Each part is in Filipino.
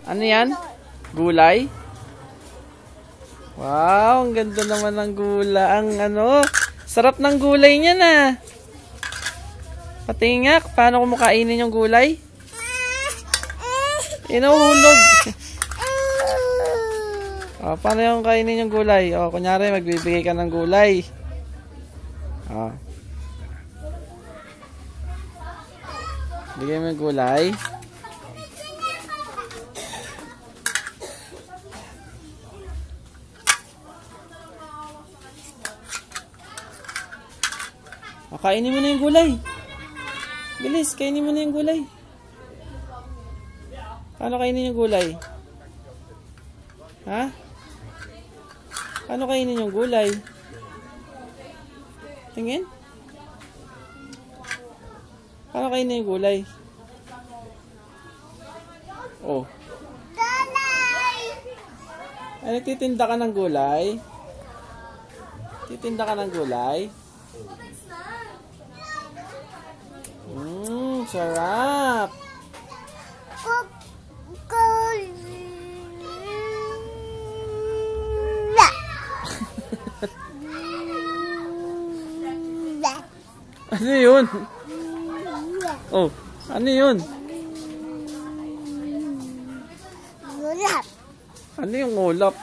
Ano yan? Gulay? Wow, ang ganda naman ng gulay. Ang ano, sarap ng gulay niya na. Patingak, paano ko makainin yung gulay? Inuhulog. Paano yung kainin yung gulay? Kunyari, magbibigay ka ng gulay. Bigay mo yung gulay. Kainin mo na yung gulay. Bilis, kainin mo na yung gulay. Paano kainin yung gulay? Ha? Paano kainin yung gulay? Tingin? Paano kainin yung gulay? Ay, nagtitinda ka ng gulay? Titinda ka ng gulay? Sarap! Ano yun? Ano yun? Ano yung ulap?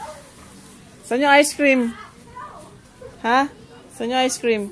Saan yung ice cream? Ha? Saan yung ice cream?